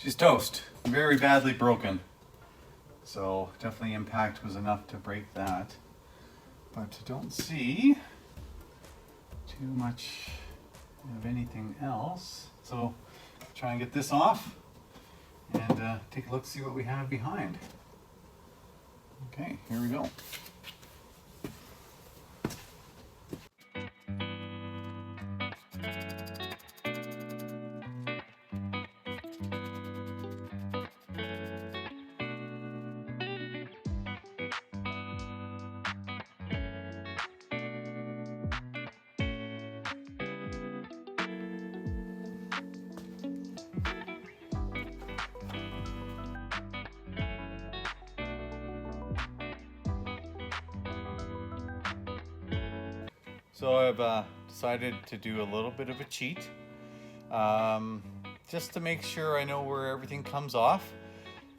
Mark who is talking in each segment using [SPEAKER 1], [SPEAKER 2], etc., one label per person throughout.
[SPEAKER 1] she's toast. Very badly broken. So definitely impact was enough to break that. But don't see too much of anything else. So try and get this off and take a look, see what we have behind. Okay, here we go. So I've decided to do a little bit of a cheat, just to make sure I know where everything comes off.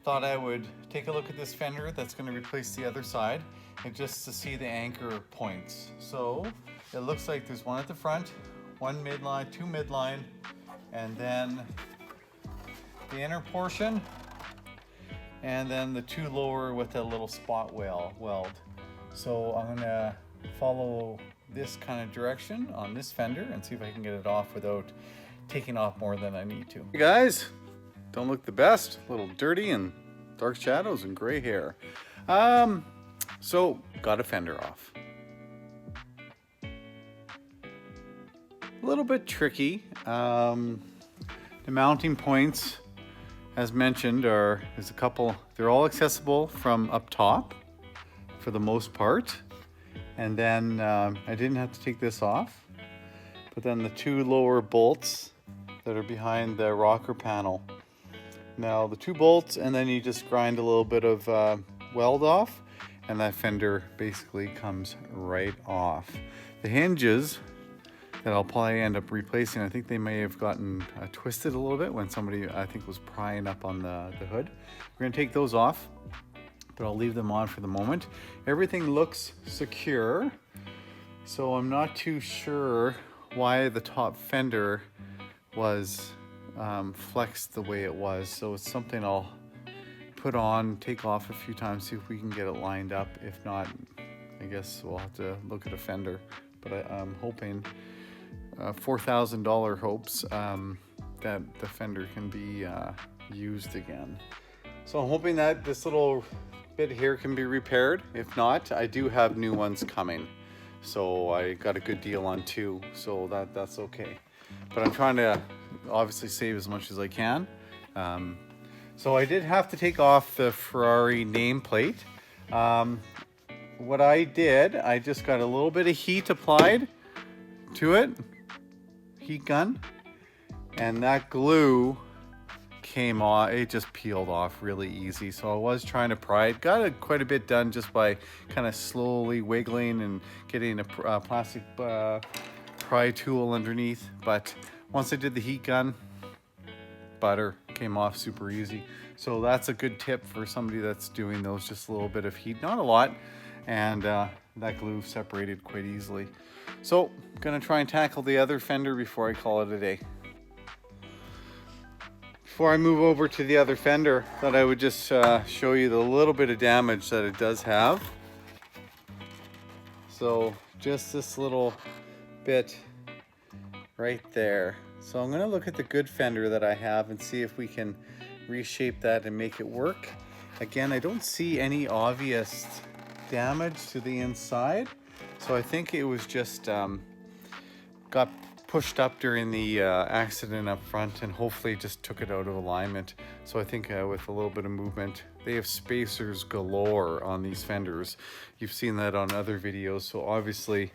[SPEAKER 1] Thought I would take a look at this fender that's going to replace the other side, and just to see the anchor points. So it looks like there's one at the front, one midline, two midline, and then the inner portion, and then the two lower with a little spot weld. So I'm going to follow this kind of direction on this fender and see if I can get it off without taking off more than I need to. Hey guys, don't look the best, a little dirty and dark shadows and gray hair. So got a fender off. A little bit tricky. The mounting points, as mentioned, there's a couple. They're all accessible from up top for the most part. And then I didn't have to take this off, but then the two lower bolts that are behind the rocker panel. Now the two bolts, and then you just grind a little bit of weld off, and that fender basically comes right off. The hinges that I'll probably end up replacing, I think they may have gotten twisted a little bit when somebody, I think, was prying up on the hood. We're gonna take those off, but I'll leave them on for the moment. Everything looks secure, so I'm not too sure why the top fender was flexed the way it was. So it's something I'll put on, take off a few times, see if we can get it lined up. If not, I guess we'll have to look at a fender. But I'm hoping, $4,000 hopes, that the fender can be used again. So I'm hoping that this little bit here can be repaired. If not, I do have new ones coming. So I got a good deal on two, so that's okay. But I'm trying to obviously save as much as I can. So I did have to take off the Ferrari nameplate. What I did, I just got a little bit of heat applied to it, heat gun, and that glue came off. It just peeled off really easy. So I was trying to pry it. Got it quite a bit done just by kind of slowly wiggling and getting a plastic pry tool underneath. But once I did the heat gun, butter came off super easy. So that's a good tip for somebody that's doing those. Just a little bit of heat, not a lot, and that glue separated quite easily. So I'm gonna try and tackle the other fender before I call it a day. Before I move over to the other fender, thought I would just show you the little bit of damage that it does have. So just this little bit right there. So I'm gonna look at the good fender that I have and see if we can reshape that and make it work. Again, I don't see any obvious damage to the inside. So I think it was just got pushed up during the accident up front, and hopefully just took it out of alignment. So I think with a little bit of movement, they have spacers galore on these fenders. You've seen that on other videos. So obviously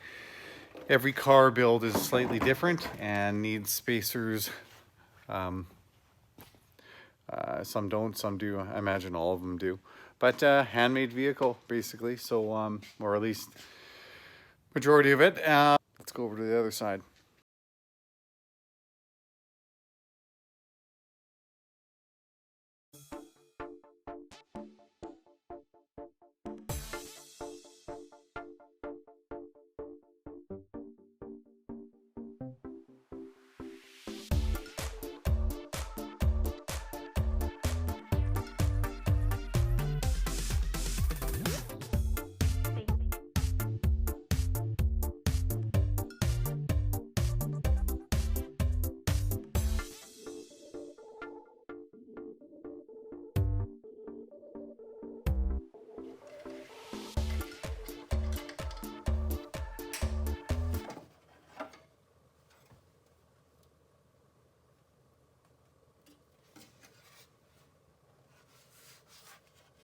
[SPEAKER 1] every car build is slightly different and needs spacers. Some don't, some do. I imagine all of them do. But handmade vehicle basically. So or at least majority of it. Let's go over to the other side.